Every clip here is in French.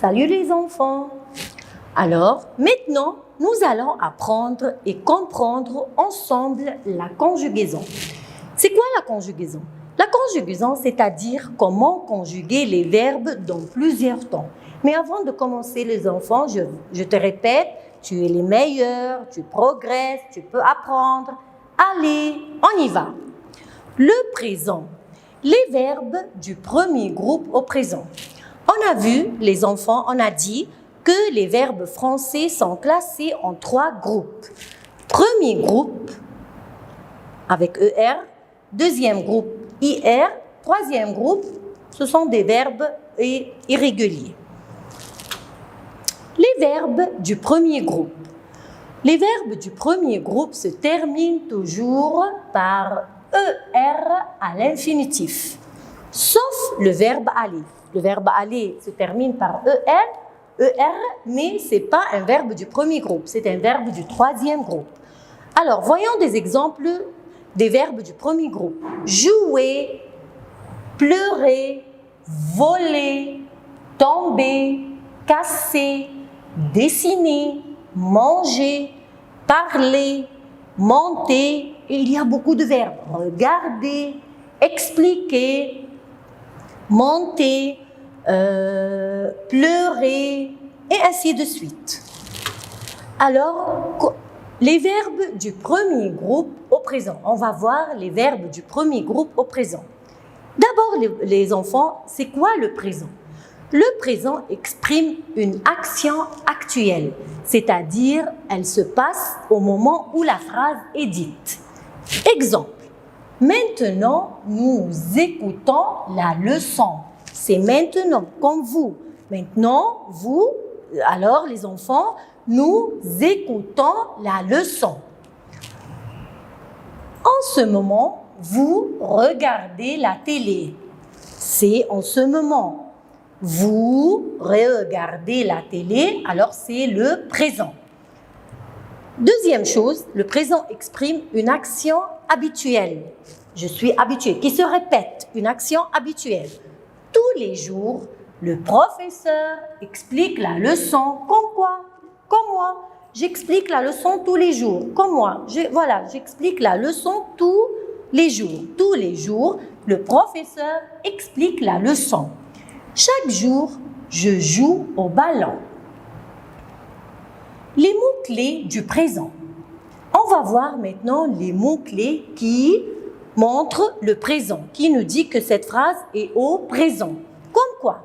Salut les enfants. Alors, maintenant, nous allons apprendre et comprendre ensemble la conjugaison. C'est quoi la conjugaison? La conjugaison, c'est-à-dire comment conjuguer les verbes dans plusieurs temps. Mais avant de commencer les enfants, je te répète, tu es les meilleurs, tu progresses, tu peux apprendre. Allez, on y va. Le présent. Les verbes du premier groupe au présent. On a vu, les enfants, on a dit que les verbes français sont classés en 3 groupes. Premier groupe avec ER, deuxième groupe IR, troisième groupe, ce sont des verbes irréguliers. Les verbes du premier groupe. Les verbes du premier groupe se terminent toujours par ER à l'infinitif, sauf le verbe aller. Le verbe aller se termine par ER, mais ce n'est pas un verbe du premier groupe, c'est un verbe du troisième groupe. Alors, voyons des exemples des verbes du premier groupe. Jouer, pleurer, voler, tomber, casser, dessiner, manger, parler, monter. Et il y a beaucoup de verbes. Regarder, expliquer, monter, pleurer, et ainsi de suite. Alors, les verbes du premier groupe au présent. On va voir les verbes du premier groupe au présent. D'abord, les enfants, c'est quoi le présent? Le présent exprime une action actuelle, c'est-à-dire elle se passe au moment où la phrase est dite. Exemple, maintenant nous écoutons la leçon. C'est maintenant, comme vous. Maintenant, vous, alors les enfants, nous écoutons la leçon. En ce moment, vous regardez la télé. C'est en ce moment. Vous regardez la télé, alors c'est le présent. Deuxième chose, le présent exprime une action habituelle. Je suis habitué, qui se répète, une action habituelle. Tous les jours, le professeur explique la leçon comme quoi? Comme moi. J'explique la leçon tous les jours, comme moi. J'explique la leçon tous les jours. Tous les jours, le professeur explique la leçon. Chaque jour, je joue au ballon. Les mots-clés du présent. On va voir maintenant les mots-clés qui montrent le présent, qui nous dit que cette phrase est au présent. Comme quoi?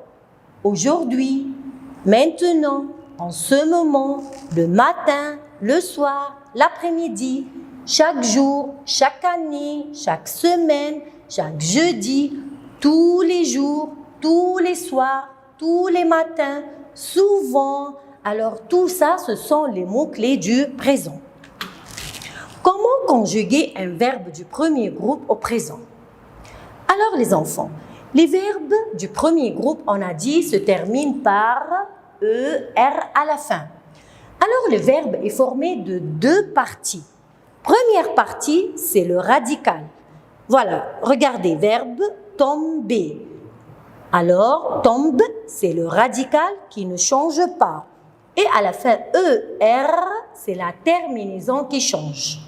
Aujourd'hui, maintenant, en ce moment, le matin, le soir, l'après-midi, chaque jour, chaque année, chaque semaine, chaque jeudi, tous les jours, tous les soirs, tous les matins, souvent. Alors tout ça, ce sont les mots-clés du présent. Comment conjuguer un verbe du premier groupe au présent? Alors les enfants, les verbes du premier groupe, on a dit, se terminent par ER à la fin. Alors le verbe est formé de 2 parties. Première partie, c'est le radical. Voilà, regardez, verbe tomber. Alors, tombe, c'est le radical qui ne change pas. Et à la fin, ER, c'est la terminaison qui change.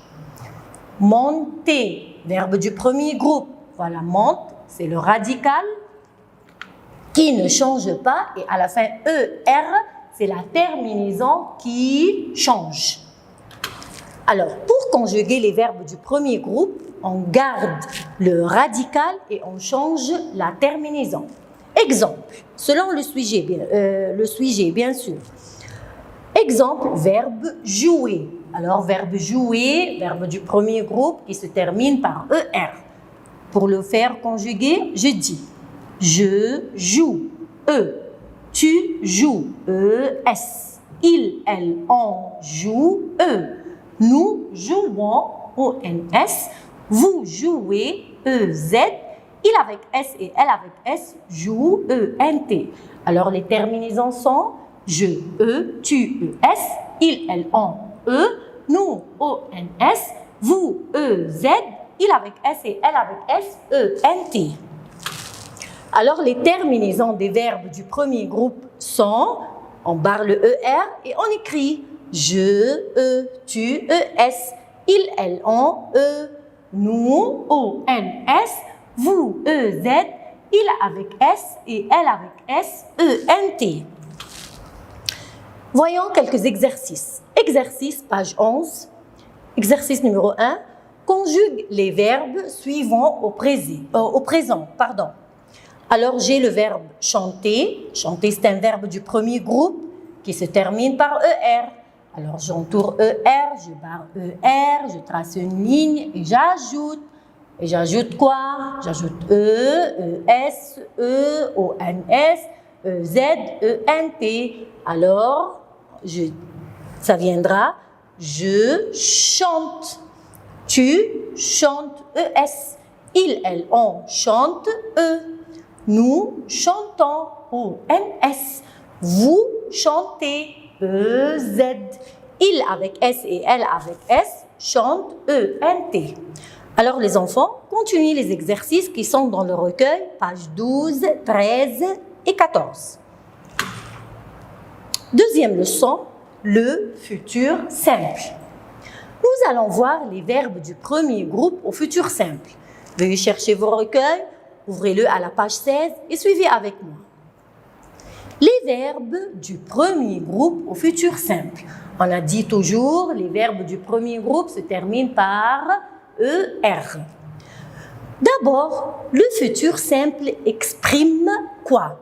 Monter, verbe du premier groupe. Voilà, monte, c'est le radical qui ne change pas. Et à la fin, ER, c'est la terminaison qui change. Alors, pour conjuguer les verbes du premier groupe, on garde le radical et on change la terminaison. Exemple, selon le sujet, bien sûr. Exemple, verbe jouer. Alors, verbe jouer, verbe du premier groupe qui se termine par ER. Pour le faire conjuguer, je dis je joue, E. Tu joues, ES. Il, elle, on joue, E. Nous jouons, ONS. Vous jouez, EZ. Il avec S et elle avec S joue, ENT. Alors, les terminaisons sont je, E, tu, ES. Il, elle, on, E. Nous, ONS. Vous, EZ. Il avec S et elle avec S, ENT. Alors, les terminaisons des verbes du premier groupe sont, on barre le ER et on écrit je, tu, ES, il, elle, on, nous, ONS, vous, EZ, il avec S et elle avec S, ENT. Voyons quelques exercices. Exercice, page 11. Exercice numéro 1. Conjugue les verbes suivants au présent. Alors, j'ai le verbe chanter. Chanter, c'est un verbe du premier groupe qui se termine par ER. Alors, j'entoure ER, je barre ER, je trace une ligne et j'ajoute. Et j'ajoute quoi? J'ajoute ES, ONS, EZ, ENT. Alors, ça viendra je chante. Tu chantes ES. Il, elle, on chante E. Nous chantons ONS. Vous chantez EZ. Il avec S et elle avec S chante ENT. Alors les enfants, continuez les exercices qui sont dans le recueil, pages 12, 13 et 14. Deuxième leçon, le futur simple. Nous allons voir les verbes du premier groupe au futur simple. Veuillez chercher vos recueils, ouvrez-le à la page 16 et suivez avec moi. Les verbes du premier groupe au futur simple. On a dit toujours, les verbes du premier groupe se terminent par ER. D'abord, le futur simple exprime quoi?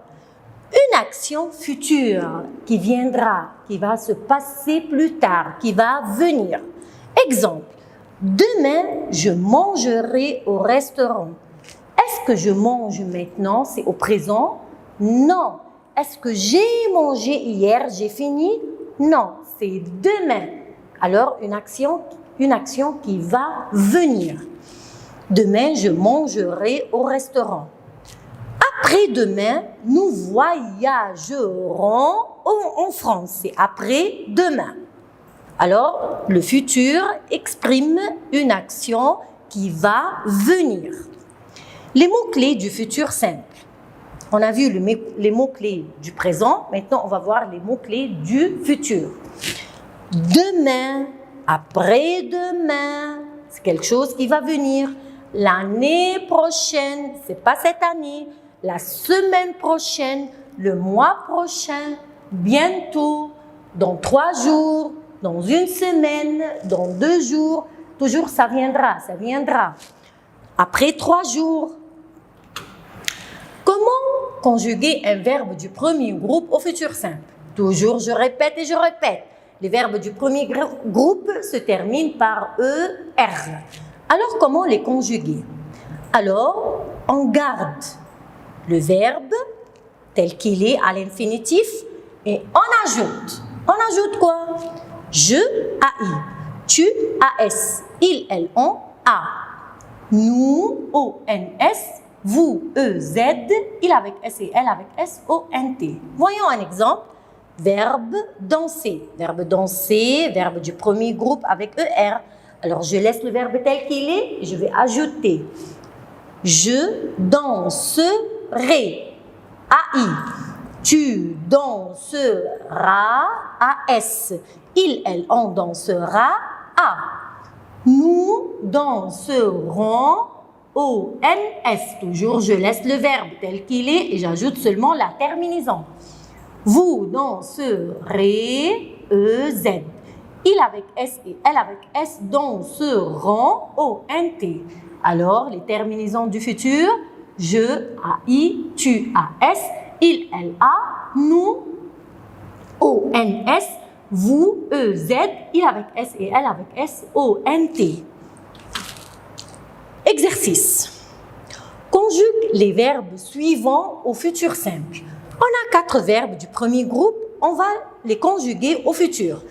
Une action future qui viendra, qui va se passer plus tard, qui va venir. Exemple, demain, je mangerai au restaurant. Est-ce que je mange maintenant? C'est au présent? Non. Est-ce que j'ai mangé hier? J'ai fini? Non, c'est demain. Alors, une action qui va venir. Demain, je mangerai au restaurant. Après-demain, nous voyagerons en France. C'est après-demain. Alors, le futur exprime une action qui va venir. Les mots-clés du futur simple. On a vu les mots-clés du présent. Maintenant, on va voir les mots-clés du futur. Demain, après-demain, c'est quelque chose qui va venir. L'année prochaine, c'est pas cette année. La semaine prochaine, le mois prochain, bientôt, dans 3 jours, dans 1 semaine, dans 2 jours. Toujours, ça viendra. Après 3 jours. Comment conjuguer un verbe du premier groupe au futur simple? Toujours, je répète et je répète. Les verbes du premier groupe se terminent par ER. Alors, comment les conjuguer? Alors, on garde le verbe tel qu'il est à l'infinitif et on ajoute. On ajoute quoi? Je, AI. Tu, AS. Il, elle, on, A. Nous, ONS. Vous, EZ. Il avec S et elle avec S, ONT. Voyons un exemple. Verbe danser. Verbe danser, verbe du premier groupe avec ER. Alors, je laisse le verbe tel qu'il est et je vais ajouter. Je danserai. AI. Tu danseras. AS. Il, elle, on dansera. A. Nous danserons. ONS. Toujours, je laisse le verbe tel qu'il est et j'ajoute seulement la terminaison. Vous danserez. EZ. Il avec S et elle avec S danseront. ONT. Alors, les terminaisons du futur, je, AI, tu, AS, il, elle, A, nous, ONS, vous, EZ, il avec S et elle avec S, ONT. Exercice. Conjugue les verbes suivants au futur simple. On a 4 verbes du premier groupe, on va les conjuguer au futur.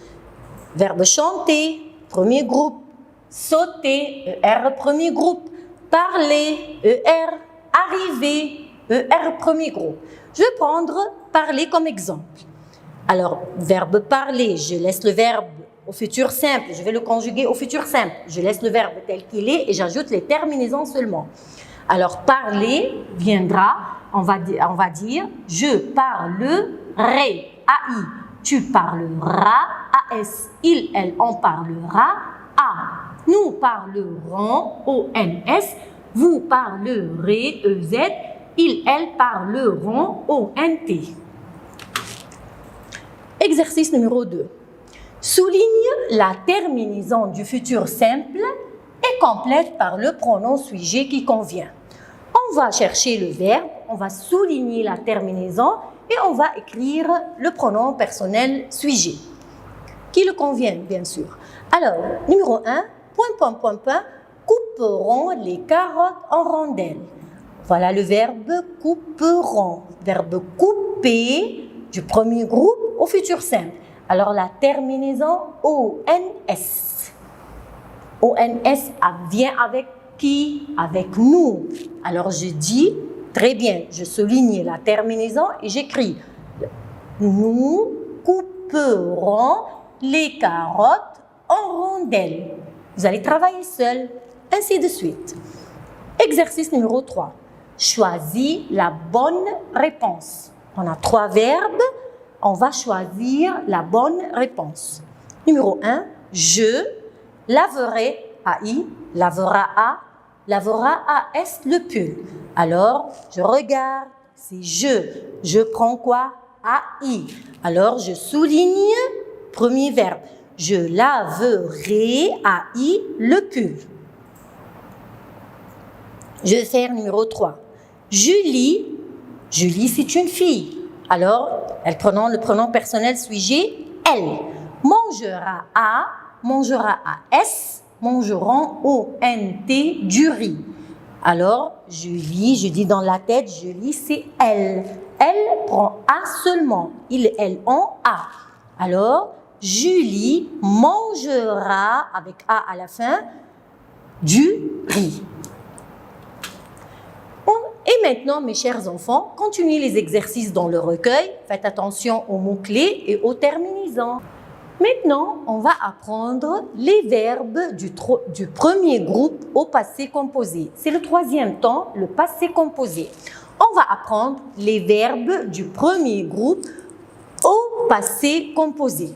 Verbe chanter, premier groupe. Sauter, ER, premier groupe. Parler, ER. Arriver, ER, premier groupe. Je vais prendre parler comme exemple. Alors, verbe parler, je laisse le verbe au futur simple. Je vais le conjuguer au futur simple. Je laisse le verbe tel qu'il est et j'ajoute les terminaisons seulement. Alors, parler viendra on va dire je parlerai, AI. Tu parleras, AS. Il, elle, on parlera, A. Nous parlerons, ONS. Vous parlerez, EZ. Ils, elles parleront, ONT. Exercice numéro 2. Souligne la terminaison du futur simple et complète par le pronom sujet qui convient. On va chercher le verbe, on va souligner la terminaison et on va écrire le pronom personnel sujet qui le convient, bien sûr. Alors, numéro 1, couperont les carottes en rondelles. Voilà le verbe couperont. Verbe couper du premier groupe au futur simple. Alors, la terminaison ONS. ONS vient avec qui? Avec nous. Alors, je dis, très bien, je souligne la terminaison et j'écris nous couperons les carottes en rondelles. Vous allez travailler seul, ainsi de suite. Exercice numéro 3. Choisis la bonne réponse. On a 3 verbes. On va choisir la bonne réponse. Numéro 1, je laverai, AI, lavera A, lavera AS le pull. Alors, je regarde, c'est je. Je prends quoi? AI. Alors, je souligne, premier verbe. Je laverai, AI, le pull. Je vais faire numéro 3. Julie, Julie c'est une fille. Alors, elle prenons le pronom personnel sujet, elle. Mangera A, mangera AS, mangeront ONT du riz. Alors, Julie, je dis dans la tête, Julie, c'est elle. Elle prend A seulement. Il, elle ont A. Alors, Julie mangera, avec A à la fin, du riz. Et maintenant, mes chers enfants, continuez les exercices dans le recueil. Faites attention aux mots-clés et aux terminaisons. Maintenant, on va apprendre les verbes du premier groupe au passé composé. C'est le 3e temps, le passé composé. On va apprendre les verbes du premier groupe au passé composé.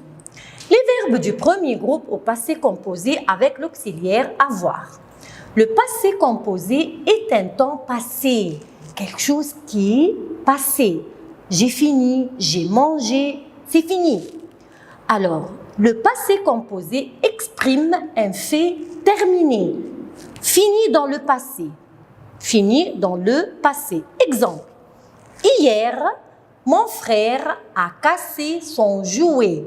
Les verbes du premier groupe au passé composé avec l'auxiliaire avoir. Le passé composé est un temps passé, quelque chose qui est passé. J'ai fini, j'ai mangé, c'est fini. Alors, le passé composé exprime un fait terminé, fini dans le passé. Fini dans le passé. Exemple, hier, mon frère a cassé son jouet.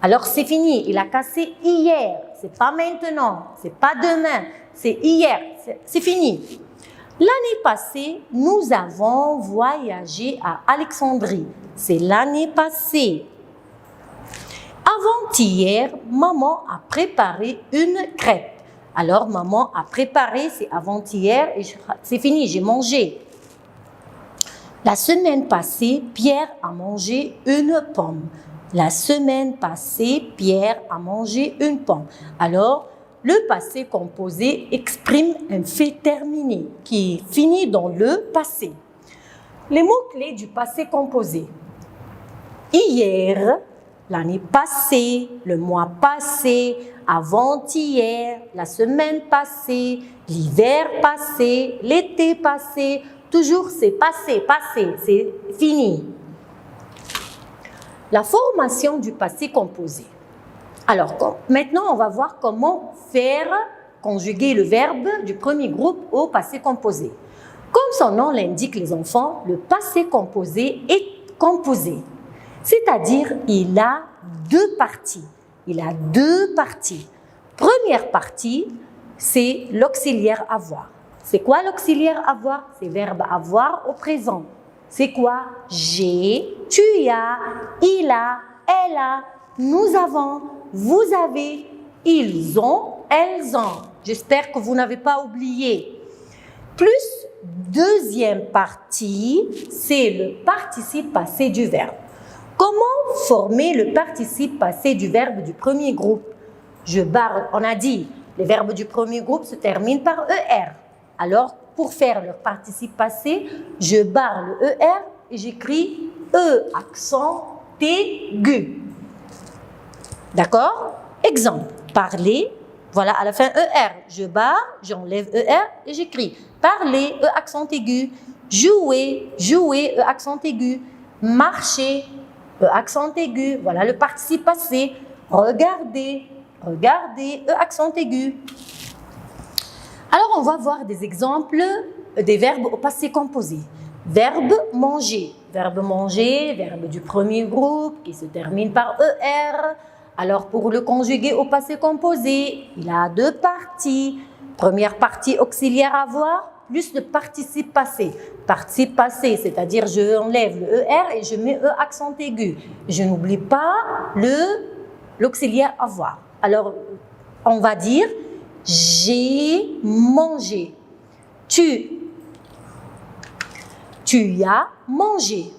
Alors, c'est fini, il a cassé hier. C'est pas maintenant, c'est pas demain, c'est hier, c'est fini. L'année passée, nous avons voyagé à Alexandrie. C'est l'année passée. Avant-hier, maman a préparé une crêpe. Alors, maman a préparé, c'est avant-hier, et c'est fini, j'ai mangé. La semaine passée, Pierre a mangé une pomme. La semaine passée, Pierre a mangé une pomme. Alors, le passé composé exprime un fait terminé qui est fini dans le passé. Les mots-clés du passé composé. Hier, l'année passée, le mois passé, avant-hier, la semaine passée, l'hiver passé, l'été passé. Toujours c'est passé, passé, c'est fini. La formation du passé composé. Alors, maintenant, on va voir comment faire conjuguer le verbe du premier groupe au passé composé. Comme son nom l'indique, les enfants, le passé composé est composé. C'est-à-dire, il a 2 parties. Il a 2 parties. Première partie, c'est l'auxiliaire avoir. C'est quoi l'auxiliaire avoir? C'est verbe avoir au présent. C'est quoi? J'ai, tu as, il a, elle a, nous avons, vous avez, ils ont, elles ont. J'espère que vous n'avez pas oublié. Plus deuxième partie, c'est le participe passé du verbe. Comment former le participe passé du verbe du premier groupe? On a dit, les verbes du premier groupe se terminent par ER. Alors, pour faire leur participe passé, je barre le ER et j'écris E accent aigu. D'accord? Exemple, parler, voilà à la fin ER, je barre, j'enlève ER et j'écris parler, E accent aigu, jouer, jouer, E accent aigu, marcher, E accent aigu, voilà le participe passé, regarder, regarder, E accent aigu. Alors on va voir des exemples des verbes au passé composé. Verbe manger, verbe du premier groupe qui se termine par ER. Alors pour le conjuguer au passé composé, il a deux parties. Première partie auxiliaire avoir plus le participe passé. Participe passé, c'est-à-dire je enlève le ER et je mets E accent aigu. Je n'oublie pas l'auxiliaire avoir. Alors on va dire j'ai mangé. Tu as mangé.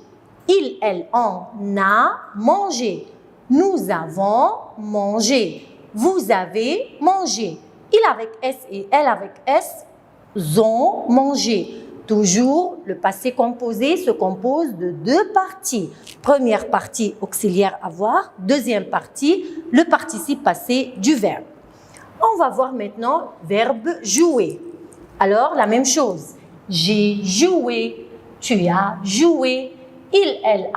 Il, elle, on a mangé. Nous avons mangé. Vous avez mangé. Il avec S et elle avec S ont mangé. Toujours, le passé composé se compose de deux parties. Première partie auxiliaire avoir, deuxième partie, le participe passé du verbe. On va voir maintenant verbe jouer. Alors, la même chose. J'ai joué, tu as joué, il, elle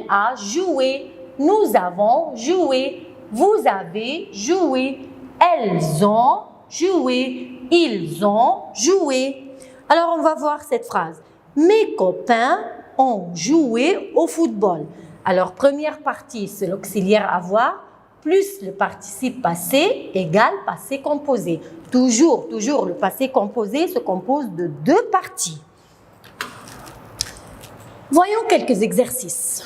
a joué, nous avons joué, vous avez joué, elles ont joué, ils ont joué. Alors, on va voir cette phrase. Mes copains ont joué au football. Alors, première partie, c'est l'auxiliaire avoir, plus le participe passé égale passé composé. Toujours, le passé composé se compose de deux parties. Voyons quelques exercices.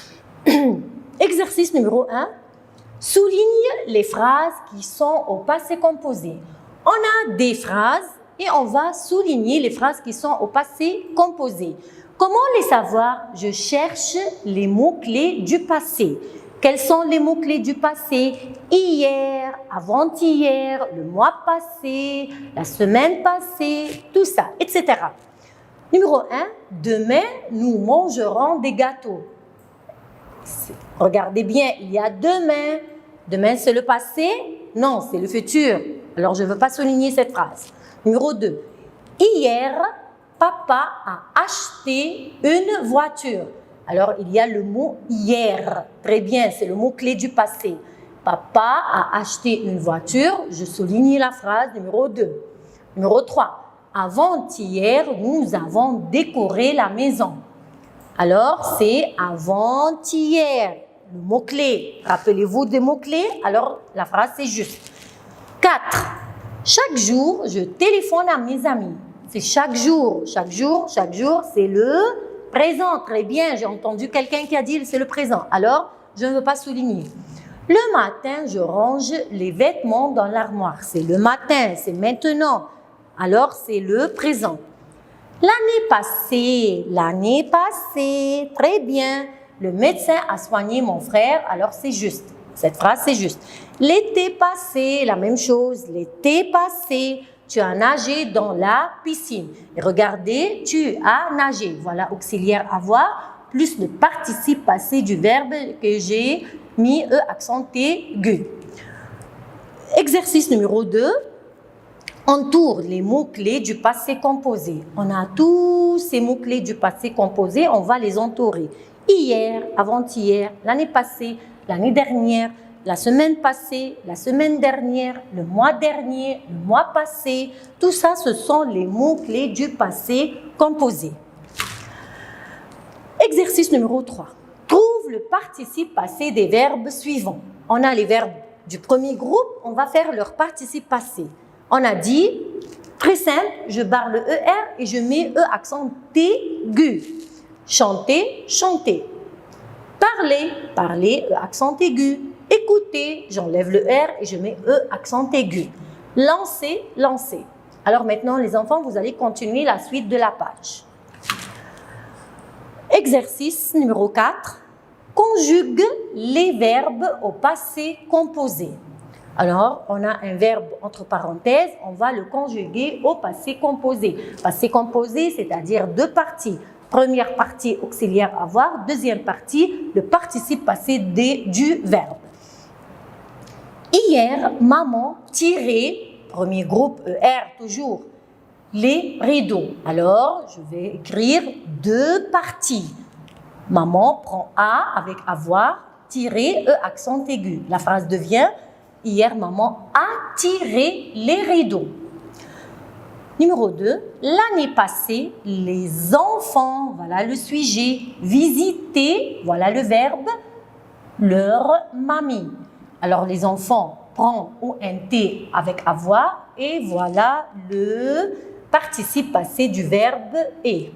Exercice numéro 1. Souligne les phrases qui sont au passé composé. On a des phrases et on va souligner les phrases qui sont au passé composé. Comment les savoir? Je cherche les mots-clés du passé. Quels sont les mots-clés du passé? Hier, avant-hier, le mois passé, la semaine passée, tout ça, etc. Numéro 1, demain, nous mangerons des gâteaux. Regardez bien, il y a demain. Demain, c'est le passé? Non, c'est le futur. Alors, je ne veux pas souligner cette phrase. Numéro 2, hier, papa a acheté une voiture. Alors, il y a le mot hier. Très bien, c'est le mot-clé du passé. Papa a acheté une voiture. Je souligne la phrase numéro 2. Numéro 3. Avant-hier, nous avons décoré la maison. Alors, c'est avant-hier. Le mot-clé. Rappelez-vous des mots-clés. Alors, la phrase, c'est juste. 4. Chaque jour, je téléphone à mes amis. C'est chaque jour. Chaque jour, c'est le présent. Très bien, j'ai entendu quelqu'un qui a dit c'est le présent. Alors, je ne veux pas souligner. Le matin, je range les vêtements dans l'armoire. C'est le matin, c'est maintenant. Alors, c'est le présent. L'année passée, très bien. Le médecin a soigné mon frère, alors c'est juste. Cette phrase, c'est juste. L'été passé, la même chose. L'été passé, tu as nagé dans la piscine. Et regardez, tu as nagé. Voilà, auxiliaire avoir, plus le participe passé du verbe que j'ai mis E accent aigu. Exercice numéro 2. Entoure les mots-clés du passé composé. On a tous ces mots-clés du passé composé, on va les entourer. Hier, avant-hier, l'année passée, l'année dernière, la semaine passée, la semaine dernière, le mois dernier, le mois passé. Tout ça, ce sont les mots-clés du passé composé. Exercice numéro 3. Trouve le participe passé des verbes suivants. On a les verbes du premier groupe, on va faire leur participe passé. On a dit, très simple, je barre le ER et je mets E accent aigu. Chanter, chanter. Parler, parler, E accent aigu. Écouter, j'enlève le R et je mets E accent aigu. Lancer, lancer. Alors maintenant, les enfants, vous allez continuer la suite de la page. Exercice numéro 4. Conjugue les verbes au passé composé. Alors, on a un verbe entre parenthèses, on va le conjuguer au passé composé. Passé composé, c'est-à-dire deux parties. Première partie auxiliaire avoir, deuxième partie, le participe passé du verbe. Hier, maman tirait, premier groupe ER toujours, les rideaux. Alors, je vais écrire deux parties. Maman prend A avec avoir, tiré, E accent aigu. La phrase devient « Hier, maman a tiré les rideaux ». Numéro 2, l'année passée, les enfants, voilà le sujet, visitaient, voilà le verbe, leur mamie. Alors, les enfants prennent ONT avec avoir et voilà le participe passé du verbe « et ».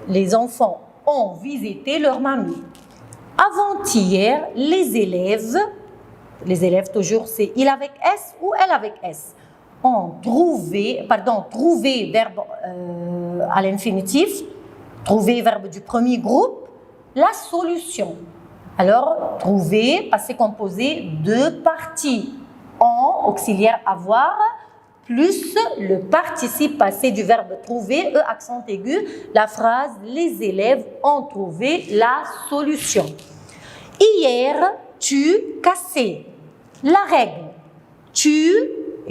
Les enfants ont visité leur mamie. Avant-hier, les élèves toujours c'est il avec S ou elle avec S, ont trouvé verbe à l'infinitif, trouver verbe du premier groupe, la solution. Alors, trouver, passé composé, deux parties, en auxiliaire avoir, plus le participe passé du verbe trouver, E accent aigu, la phrase « Les élèves ont trouvé la solution ». Hier, tu cassais. La règle, tu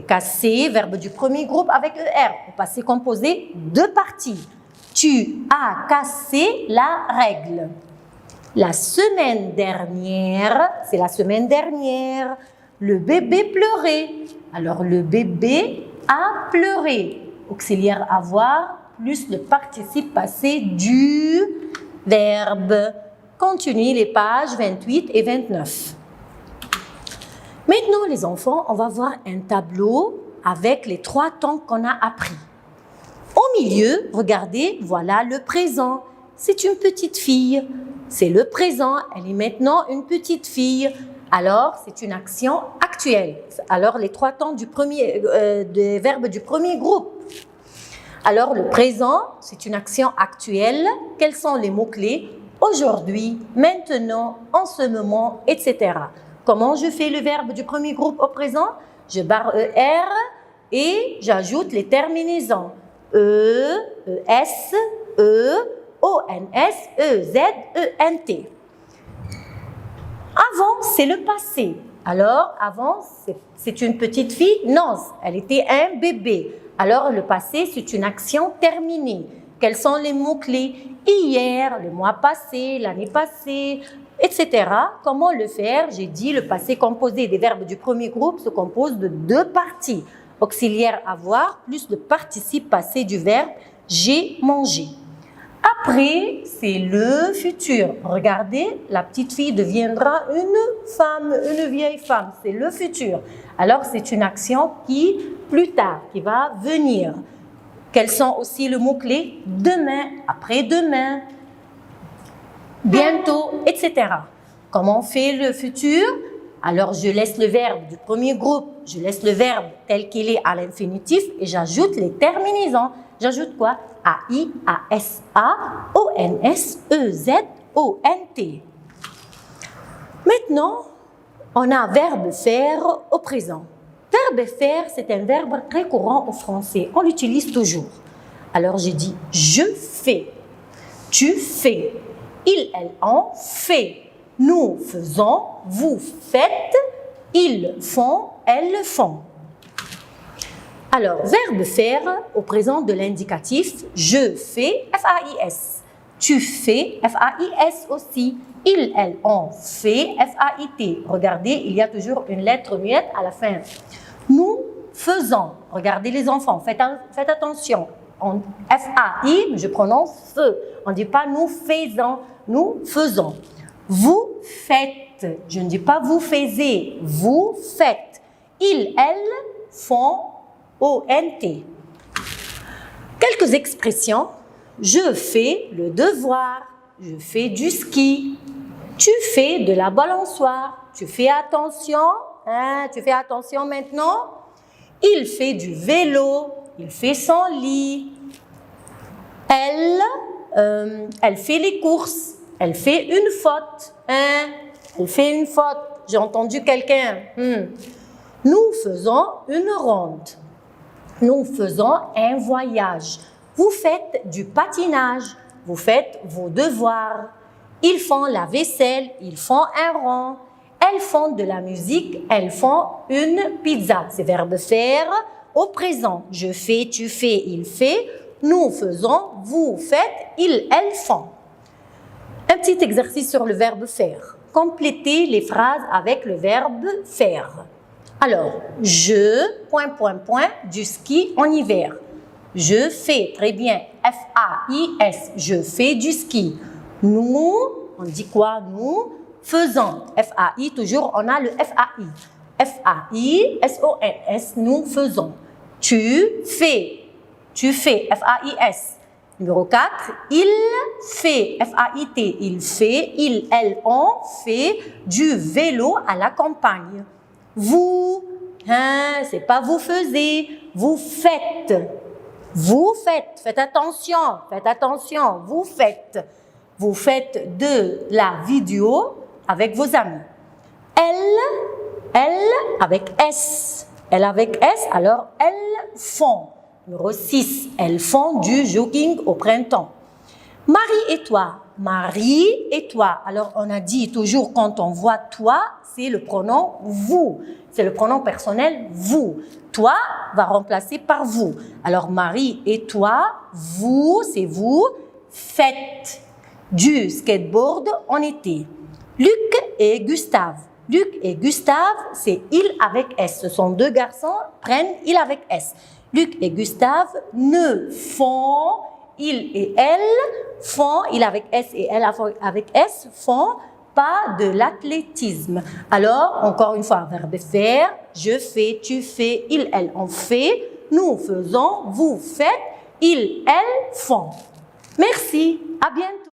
cassé, verbe du premier groupe avec ER, au passé composé, deux parties. Tu as cassé la règle. La semaine dernière, c'est la semaine dernière, le bébé pleurait. Alors, le bébé a pleuré. Auxiliaire avoir, plus le participe passé du verbe. Continuez les pages 28 et 29. Maintenant, les enfants, on va voir un tableau avec les trois temps qu'on a appris. Au milieu, regardez, voilà le présent. C'est une petite fille. C'est le présent. Elle est maintenant une petite fille. Alors, c'est une action actuelle. Alors, les trois temps des verbes du premier groupe. Alors, le présent, c'est une action actuelle. Quels sont les mots-clés? Aujourd'hui, maintenant, en ce moment, etc. Comment je fais le verbe du premier groupe au présent? Je barre ER et j'ajoute les terminaisons. E, ES, E, ONS, EZ, ENT. Avant, c'est le passé. Alors, avant, c'est une petite fille? Non, elle était un bébé. Alors, le passé, c'est une action terminée. Quels sont les mots-clés? Hier, le mois passé, l'année passée, etc. Comment le faire? J'ai dit le passé composé des verbes du premier groupe se compose de deux parties. Auxiliaire avoir plus le participe passé du verbe j'ai mangé. Après, c'est le futur. Regardez, la petite fille deviendra une femme, une vieille femme. C'est le futur. Alors, c'est une action qui, plus tard, qui va venir. Quels sont aussi les mots-clés? Demain, après-demain, bientôt, etc. Comment on fait le futur? Alors, je laisse le verbe du premier groupe, je laisse le verbe tel qu'il est à l'infinitif et j'ajoute les terminaisons. J'ajoute quoi? AI, ASA, ONS, EZ, ONT. Maintenant, on a verbe faire au présent. Verbe faire, c'est un verbe très courant au français. On l'utilise toujours. Alors, j'ai dit je fais, tu fais, ils, elles, ont fait. Nous faisons, vous faites, ils font, elles font. Alors, verbe faire au présent de l'indicatif, je fais, F-A-I-S. Tu fais, F-A-I-S aussi. Ils, elles, ont fait, F-A-I-T. Regardez, il y a toujours une lettre muette à la fin. Nous faisons. Regardez les enfants, faites attention. F-A-I, je prononce feu. On ne dit pas nous faisons, nous faisons. Vous faites. Je ne dis pas vous faisiez, vous faites. Ils, elles font O-N-T. Quelques expressions. Je fais le devoir. Je fais du ski. Tu fais de la balançoire. Tu fais attention. Hein, tu fais attention maintenant. Il fait du vélo. Il fait son lit. Elle fait les courses. Elle fait une faute. Hein? Elle fait une faute. J'ai entendu quelqu'un. Nous faisons une ronde. Nous faisons un voyage. Vous faites du patinage. Vous faites vos devoirs. Ils font la vaisselle. Ils font un rond. Elles font de la musique. Elles font une pizza. C'est verbe faire au présent. Je fais, tu fais, il fait. Nous faisons, vous faites, ils, elles font. Un petit exercice sur le verbe faire. Complétez les phrases avec le verbe faire. Alors, je, ... du ski en hiver. Je fais, très bien, F-A-I-S, je fais du ski. Nous, on dit quoi? Nous faisons, F-A-I, toujours on a le F-A-I. F-A-I-S-O-N-S, nous faisons. Tu fais, F-A-I-S. Numéro 4, il fait, F-A-I-T, il fait, il, elle, on fait du vélo à la campagne. Vous, hein, c'est pas vous faisiez, vous faites. Vous faites, faites attention, vous faites. Vous faites de la vidéo avec vos amis. Elle avec S. Elle avec S, alors elles font. Numéro 6, elles font du jogging au printemps. Marie et toi. Marie et toi. Alors, on a dit toujours quand on voit toi, c'est le pronom vous. C'est le pronom personnel vous. Toi va remplacer par vous. Alors, Marie et toi, vous, c'est vous, faites du skateboard en été. Luc et Gustave. Luc et Gustave, c'est il avec S. Ce sont deux garçons, prennent il avec S. Luc et Gustave ne font, il et elle font, il avec S et elle avec S, font pas de l'athlétisme. Alors, encore une fois, verbe faire, je fais, tu fais, il, elle, on fait, nous faisons, vous faites, ils, elles font. Merci, à bientôt.